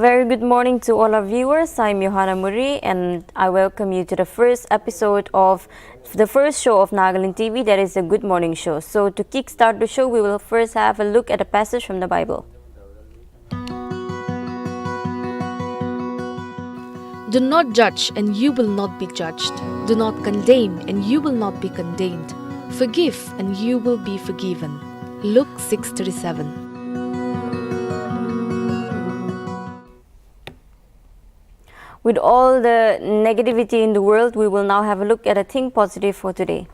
very good morning to all our viewers. I'm Johanna Muri and I welcome you to the first episode of the first show of Nagaland TV, that is a Good Morning Show. So to kickstart the show, we will first have a look at a passage from the Bible. Do not judge and you will not be judged. Do not condemn and you will not be condemned. Forgive and you will be forgiven. Luke 6:37. With all the negativity in the world, we will now have a look at a Think Positive for today.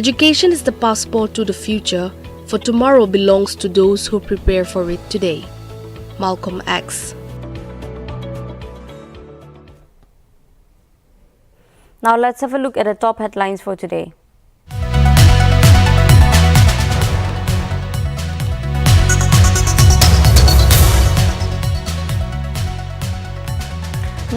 Education is the passport to the future, for tomorrow belongs to those who prepare for it today. Malcolm X. Now let's have a look at the top headlines for today.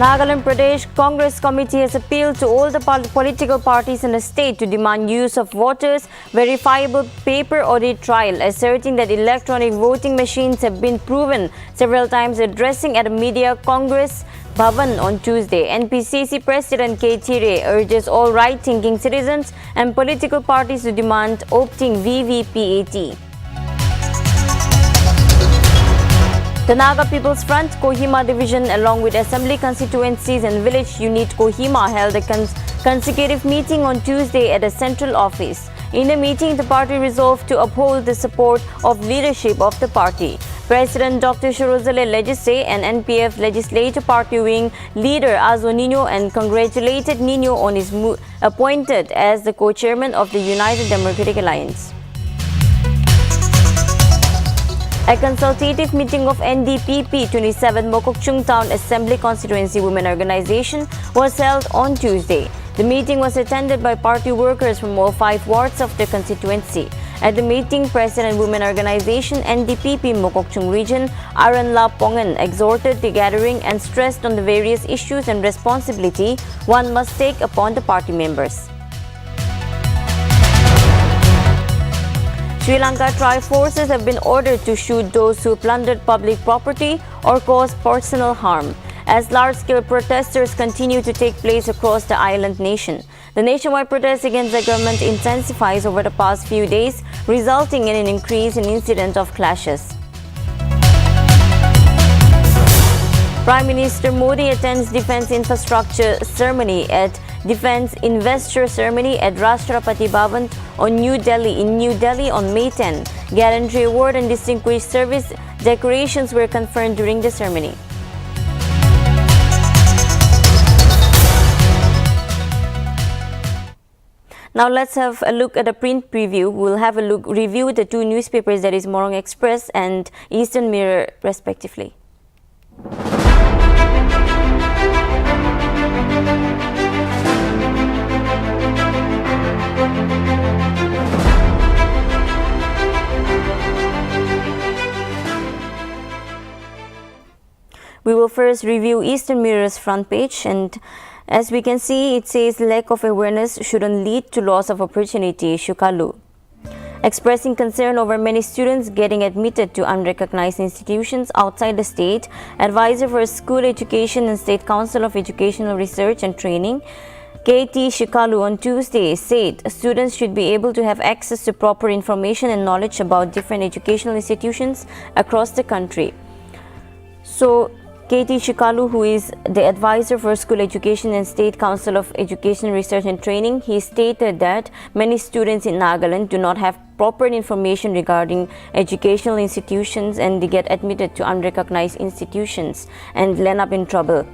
Nagaland Pradesh Congress Committee has appealed to all the political parties in the state to demand use of voters' verifiable paper audit trail, asserting that electronic voting machines have been proven several times. Addressing at a media Congress Bhavan on Tuesday, NPCC President K. Thire urges all right-thinking citizens and political parties to demand opting VVPAT. The Naga People's Front Kohima Division, along with assembly constituencies and village unit Kohima, held a consecutive meeting on Tuesday at the central office. In the meeting, the party resolved to uphold the support of leadership of the party. President Dr. Shirozale Legisay and NPF Legislative Party Wing leader Azo Nino and congratulated Nino on his appointed as the co-chairman of the United Democratic Alliance. A consultative meeting of NDPP 27 Mokokchung Town Assembly Constituency Women Organization was held on Tuesday. The meeting was attended by party workers from all 5 wards of the constituency. At the meeting, President Women Organization NDPP Mokokchung Region Aranla Pongan exhorted the gathering and stressed on the various issues and responsibility one must take upon the party members. Sri Lanka Tri-Forces have been ordered to shoot those who plundered public property or caused personal harm, as large-scale protesters continue to take place across the island nation. The nationwide protest against the government intensifies over the past few days, resulting in an increase in incidents of clashes. Prime Minister Modi attends Defence Infrastructure Ceremony at Defence Investor Ceremony at Rashtrapati Bhavan in New Delhi on May 10. Gallantry Award and Distinguished Service decorations were conferred during the ceremony. Now let's have a look at a print preview. We'll have a review the 2 newspapers, that is Morong Express and Eastern Mirror respectively. We will first review Eastern Mirror's front page, and as we can see, it says lack of awareness shouldn't lead to loss of opportunity, Shukalu. Expressing concern over many students getting admitted to unrecognized institutions outside the state, Advisor for School Education and State Council of Educational Research and Training, K.T. Shikalu on Tuesday said students should be able to have access to proper information and knowledge about different educational institutions across the country. So, K.T. Shikalu, who is the Advisor for School Education and State Council of Education Research and Training, he stated that many students in Nagaland do not have proper information regarding educational institutions and they get admitted to unrecognized institutions and land up in trouble.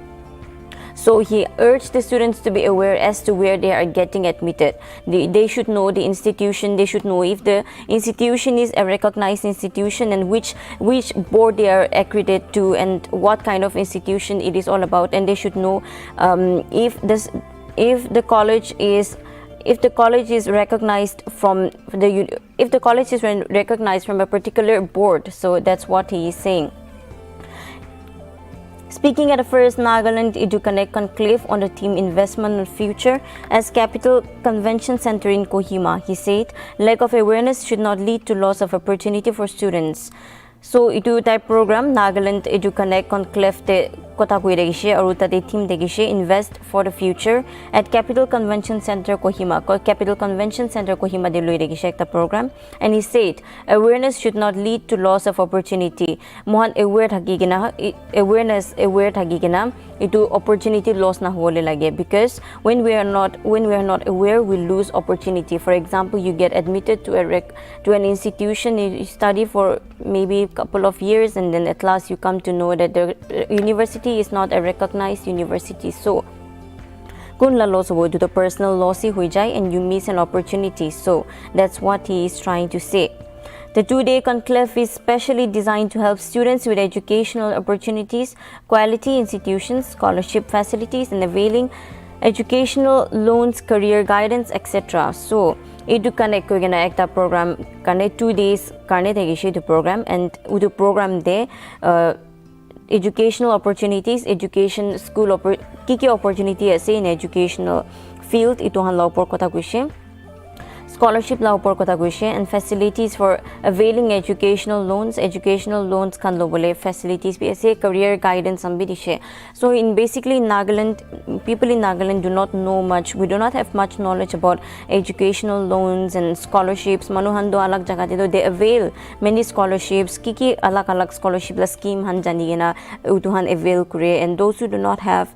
So he urged the students to be aware as to where they are getting admitted. They should know the institution, they should know if the institution is a recognized institution and which board they are accredited to and what kind of institution it is all about, and they should know if the college is recognized from a particular board. So that's what he is saying. Speaking at the first Nagaland EduConnect conclave on the theme Investment and Future as Capital Convention Center in Kohima, he said, lack of awareness should not lead to loss of opportunity for students. So itu type program Nagaland Edu Connect Conclave te kota koi regishe aru tate theme degishe invest for the future at Capital Convention Center Kohima. Capital Convention Center Kohima de loi regishe ekta program, and he said awareness should not lead to loss of opportunity. Mohan aware thakigina aware thakigina itu opportunity loss na hole lage, because when we are not aware, we lose opportunity. For example, you get admitted to an institution, you study for maybe a couple of years, and then at last you come to know that the university is not a recognized university. So kun la loss ho to the personal loss hi hui jai, and you miss an opportunity. So that's what he is trying to say. The two-day conclave is specially designed to help students with educational opportunities, quality institutions, scholarship facilities, and availing educational loans, career guidance, etc. So Edu Connect ko gana ekta program karne 2 days karne thegishi the program, and udu program de educational opportunities, education school kiki opportunity ase in educational field itu han la upor kotha kuishe, scholarship la upor kotha kuishe, and facilities for availing educational loans kan lo bole facilities bi ase, career guidance am bi dishe. So in basically Nagaland, people in Nagaland do not know much, we do not have much knowledge about educational loans and scholarships. Manuhan do alag jaga de they avail many scholarships, kiki alag scholarship la scheme han janigena utuhan avail kure, and those who do not have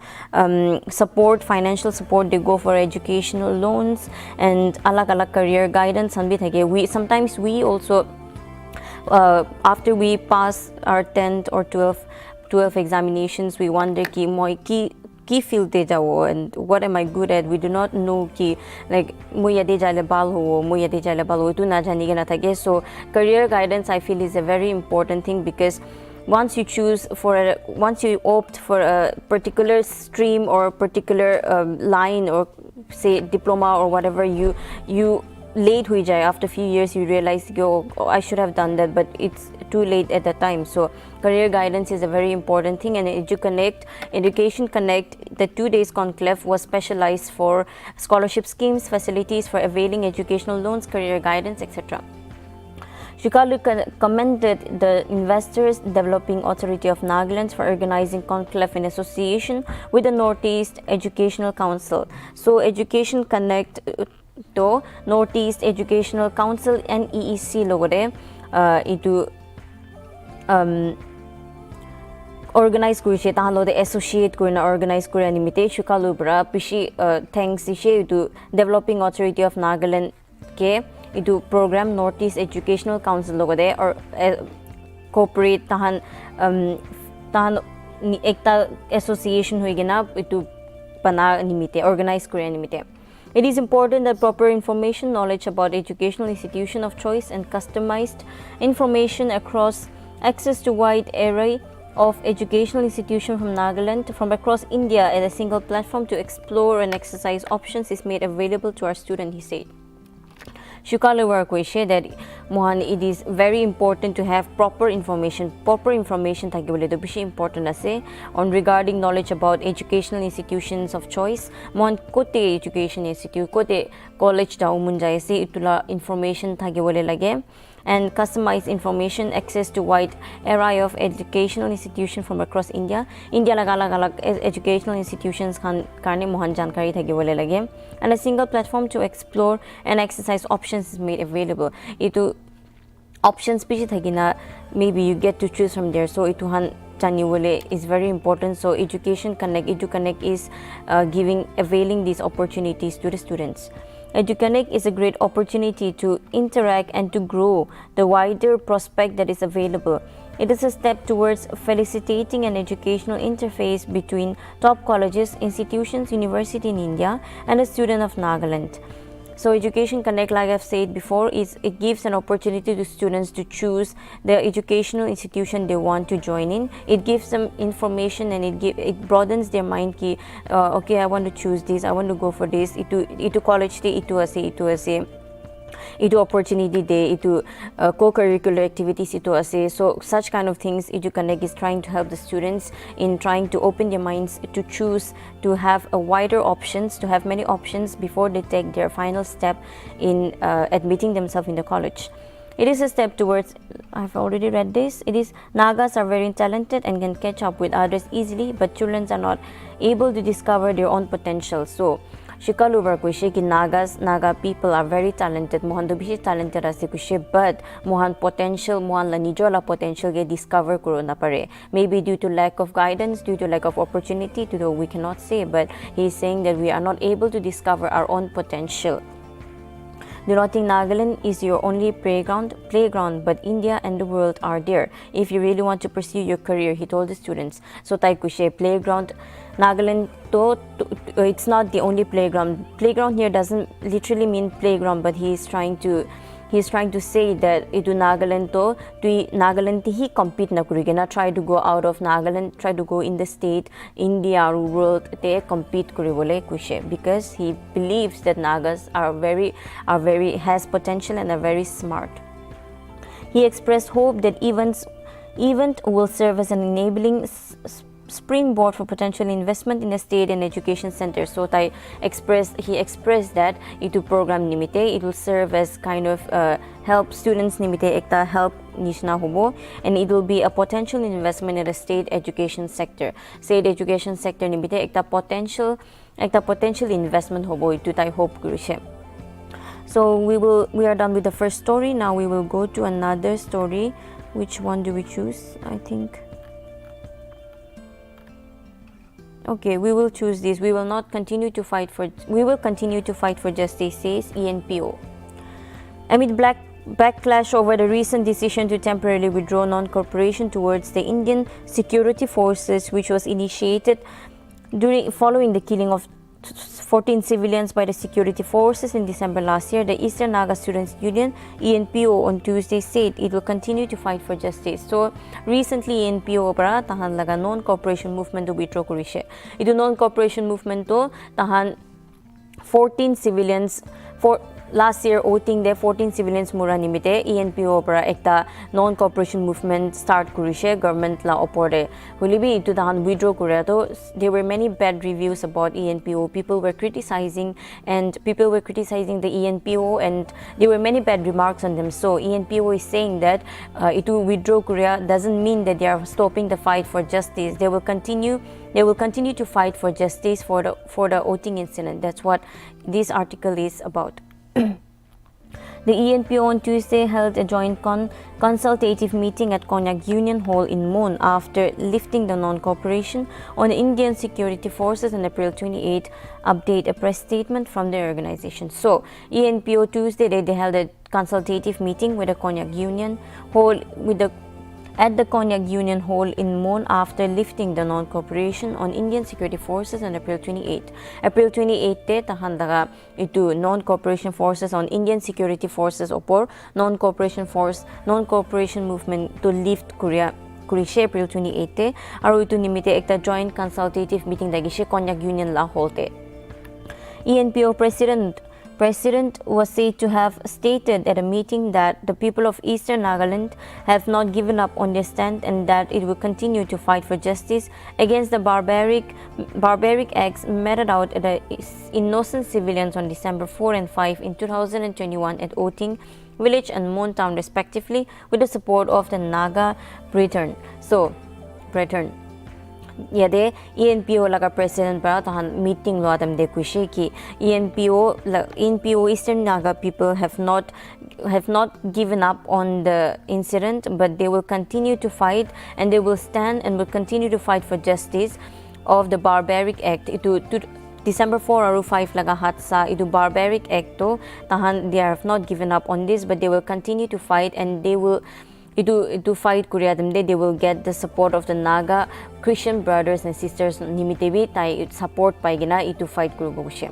support, financial support, they go for educational loans and alag career guidance han bi thake. We sometimes we also after we pass our 10th or 12 examinations, we wonder ki moi ki field te jao and what am I good at. We do not know ki like moi yade jale bal ho tu na jani na thake. So career guidance I feel is a very important thing, because once you opt for a particular stream or particular line, or say diploma or whatever, you late hui jai, after few years you realize oh, I should have done that, but it's too late at that time. So career guidance is a very important thing, and Education Connect, the 2 days conclave was specialized for scholarship schemes, facilities for availing educational loans, career guidance, etc. Shukalu commended the Investors Developing Authority of Nagaland for organizing conclave in association with the Northeast Educational Council. So Education Connect to Northeast Educational Council NEEC logore itu organize kurishe tahalo de associate kurina organize kura nimite Shukalu bra pishi thanks ishe to Developing Authority of Nagaland ke itu program Northeast Educational Council logode or corporate tahan ekta association hoigena itu pana nimite organize kura nimite. It is important that proper information, knowledge about educational institution of choice, and customized information across access to wide array of educational institutions from Nagaland from across India at a single platform to explore and exercise options is made available to our student, he said. Shukalu Warkweshe that Mohan, it is very important to have proper information thakibole to bishi important ase on regarding knowledge about educational institutions of choice. Mohan kote education institute kote college da umunjai se itula information thakibole lage, and customized information, access to wide array of educational institutions from across India alag educational institutions kan karne mohan jankari thakibole lage, and a single platform to explore and exercise options is made available. Itu options pichi thagina, maybe you get to choose from there. So ituhan Taniwale is very important. So Education Connect, EduConnect is availing these opportunities to the students. EduConnect is a great opportunity to interact and to grow the wider prospect that is available. It is a step towards facilitating an educational interface between top colleges, institutions, university in India and a student of Nagaland. So Education Connect, like I've said before, it gives an opportunity to students to choose the educational institution they want to join in. It gives them information and it broadens their mind ki okay, I want to choose this, I want to go for this. Itu college day itu ase itu opportunity day, itu co-curricular activities itu ase. So such kind of things EduConnect is trying to help the students in trying to open their minds to choose, to have a wider options, to have many options before they take their final step in admitting themselves in the college. It is a step towards, I've already read this, it is Nagas are very talented and can catch up with others easily, but children are not able to discover their own potential. So Shikalu var kushe ki Naga people are very talented, mohan to bishi talented ase kushe, but mohan la nijola potential ge discover kuro na pare. Maybe due to lack of guidance, due to lack of opportunity, to though we cannot say, but he's saying that we are not able to discover our own potential. Do not think Nagaland is your only playground, but India and the world are there. If you really want to pursue your career, he told the students. So tai kushe playground, Nagaland it's not the only playground. Playground here doesn't literally mean playground, but he's trying to say that itu Nagaland to Nagaland he compete na kurigena, try to go out of Nagaland, try to go in the state, India or world te compete kuribole kushe, because he believes that Nagas are very has potential and are very smart. He expressed hope that event will serve as an enabling springboard for potential investment in the state and education center. So he expressed that itu program nimite, it will serve as kind of help students nimite ekta help nishna hobo, and it will be a potential investment in the state education sector. State education sector nimite ekta potential investment hobo, itu tai hope kurishe. So we are done with the first story. Now we will go to another story. Which one do we choose? I think okay, we will choose this. We will continue to fight for justice, says ENPO. Amid backlash over the recent decision to temporarily withdraw non-cooperation towards the Indian security forces, which was initiated following the killing of 14 civilians by the security forces in December last year, the Eastern Naga Students Union, ENPO, on Tuesday said it will continue to fight for justice. So recently ENPO para tahan laga non-cooperation movement to withdraw kurishe. Itu non-cooperation movement to tahan 14 civilians last year voting there 14 civilians mura nimite ENPO para ekta non-cooperation movement start kurishe government la opore hulibi itu tahan withdraw kuria to there were many bad reviews about ENPO. People were criticizing the ENPO, and there were many bad remarks on them. So ENPO is saying that itu withdraw kuria doesn't mean that they are stopping the fight for justice. They will continue to fight for justice for the voting incident. That's what this article is about. The ENPO on Tuesday held a joint consultative meeting at Konyak Union Hall in Mon after lifting the non-cooperation on the Indian security forces on April 28, update a press statement from the organization. So, ENPO Tuesday they held a consultative meeting with the Konyak Union Hall at the Konyak Union Hall in Mon after lifting the non-cooperation on Indian security forces on April 28. April 28 te tahan daga itu non-cooperation forces on Indian security forces opor non-cooperation movement to lift kurishe April 28 te aru itu nimite ekta joint consultative meeting dagishe Konyak Union la holte. ENPO President was said to have stated at a meeting that the people of Eastern Nagaland have not given up on their stand and that it will continue to fight for justice against the barbaric acts meted out at the innocent civilians on December 4 and 5 in 2021 at Oting village and Mon town respectively, with the support of the Naga Brethren. Yade ENPO laga president para tahan meeting lo atam de kushe ki ENPO Eastern Naga people have not given up on the incident, but they will continue to fight and they will stand and will continue to fight for justice of the barbaric act. Itu December 4 or 5 laga hatsa itu barbaric act to tahan they have not given up on this, but they will continue to fight and they will to fight they will get the support of the Naga Christian brothers and sisters nimitebi tai support paigina itu fight kurugushe.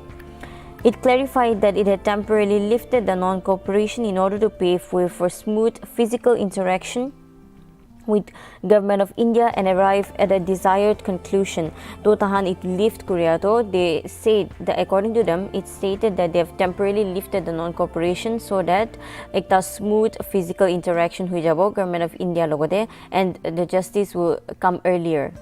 It clarified that it had temporarily lifted the non-cooperation in order to pave way for smooth physical interaction with government of India and arrive at a desired conclusion. To tahan it lift Korea to, they said that according to them, it stated that they have temporarily lifted the non-cooperation so that ekta smooth physical interaction hui jabo government of India logode and the justice will come earlier.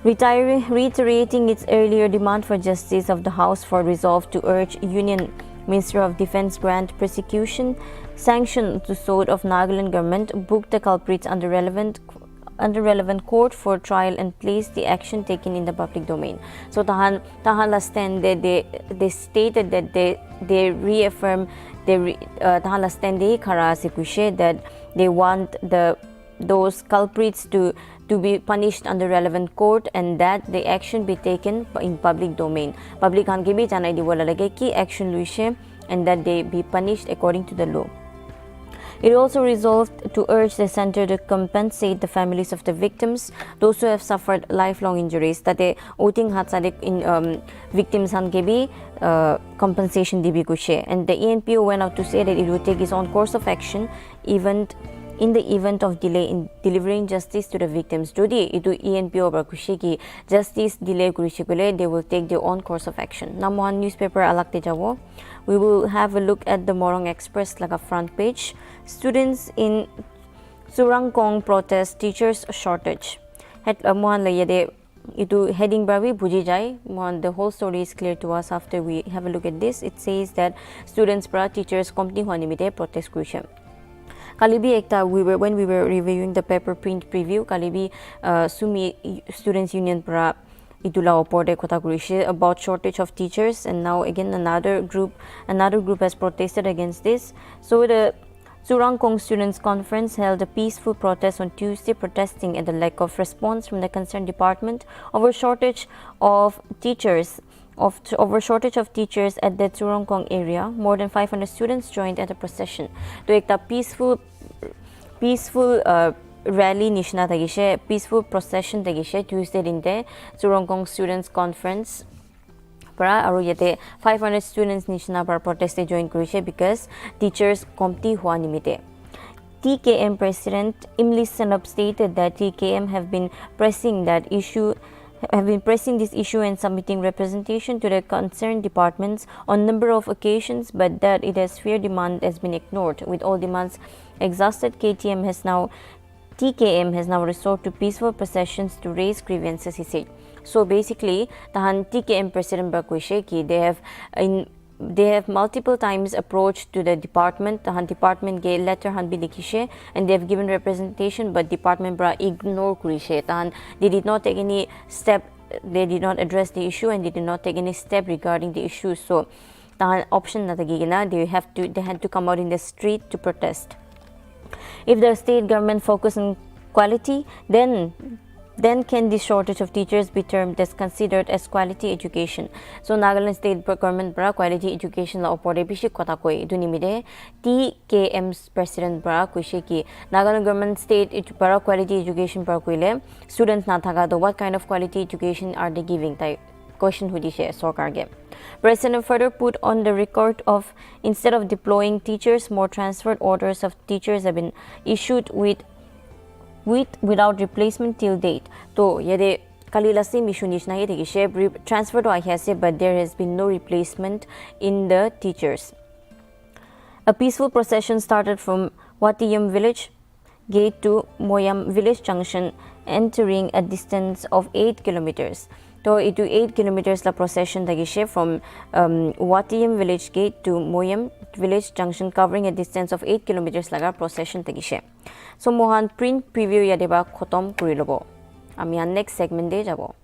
Reiterating its earlier demand for justice of the House for resolve to urge Union Minister of Defense grant prosecution sanction to suit of Nagaland government, book the culprits under relevant court for trial and place the action taken in the public domain. So tahan la stand they stated that they reaffirm tahan la stand they khara se kushe that they want those culprits to be punished under relevant court and that the action be taken in public domain. Public han ke bhi janai dibola lage ki action luise and that they be punished according to the law. It also resolved to urge the center to compensate the families of the victims, those who have suffered lifelong injuries. Tate outing hatsadik in victims han ke bhi compensation dibi kushe. And the ENPO went out to say that it would take its own course of action in the event of delay in delivering justice to the victims. Jodi itu ENPO ba kushi ki justice delay kurishi kule, they will take their own course of action. Namuhan newspaper alakte jabo. We will have a look at the Morong Express like a front page. Students in Surangkong protest teachers shortage. Mohan layade itu heading bravi buji jai. Mohan the whole story is clear to us after we have a look at this. It says that students pra teachers company huanimite protest kurishe. Kalibi ekta when we were reviewing the paper print preview, Kalibi Sumi Students Union pra itula oporde kota kurishe about shortage of teachers, and now again another group has protested against this. So the Surangkong Students Conference held a peaceful protest on Tuesday, protesting at the lack of response from the concerned department over shortage of teachers at the Surangkong area. More than 500 students joined at the procession. To ekta peaceful rally nishna tagishe, peaceful procession tagishe Tuesday dinte Surangkong Students Conference para aru yate 500 students nishna par protest join kurishe because teachers komti hua nimite. TKM President Imli Sanab stated that TKM have been pressing this issue and submitting representation to the concerned departments on number of occasions, but that it has fair demand has been ignored. With all demands exhausted, TKM has now resorted to peaceful processions to raise grievances, he said. So basically, tahan TKM President Bakushe ki they have multiple times approached to the department. Tahan department ge letter han bi likhishe and they have given representation, but department bra ignore kurishe. Tahan they did not take any step. They did not address the issue and they did not take any step regarding the issue. So tahan option na tagigina, they had to come out in the street to protest. If the state government focus on quality, then can this shortage of teachers be termed as considered as quality education? So Nagaland state government bra quality education la opore bishi kota koi dunimide TKM's president bra kuishe ki Nagaland government state bra quality education bra koile students na thaga to what kind of quality education are they giving tai question hudishe sarkar ge. President further put on the record of instead of deploying teachers, more transferred orders of teachers have been issued without replacement till date. To yede kalila sim issue nishna ye teki transfer to ahase, but there has been no replacement in the teachers. A peaceful procession started from Watiyam village gate to Moyam village junction, entering a distance of 8 kilometers. So it to 8 kilometers la procession tagishe from Watiyam village gate to Moyam village junction, covering a distance of 8 kilometers laga procession tagishe. So Mohan print preview yadeba khotom kuri lobo. Ami next segment de jabo.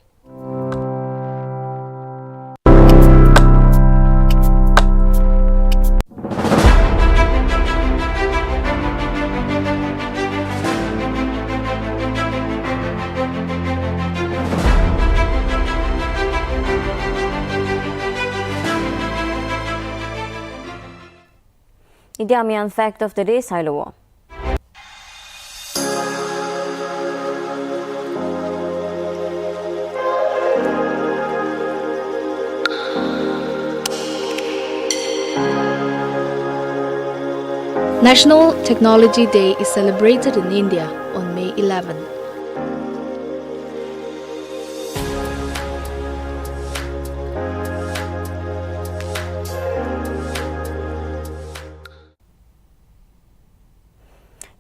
Idi ami fact of the day sailowo. National Technology Day is celebrated in India on May 11.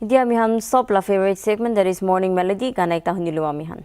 Idi amihan sop la favorite segment, that is morning melody gana ekta hunilu amihan.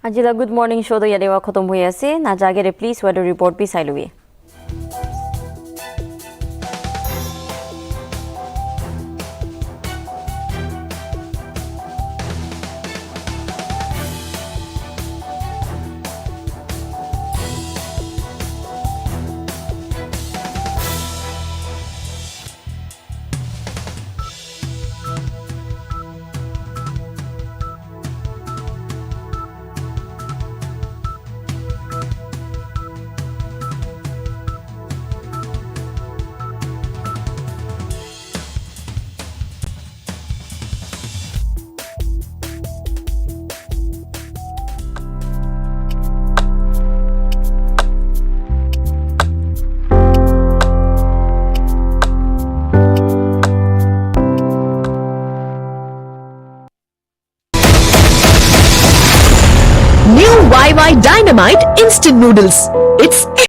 আজিলা good morning show তো ইয়াদেৱা খতম হৈ আছে না জাগেৰে please weather report বি চাই লবি New YY Dynamite Instant Noodles. It's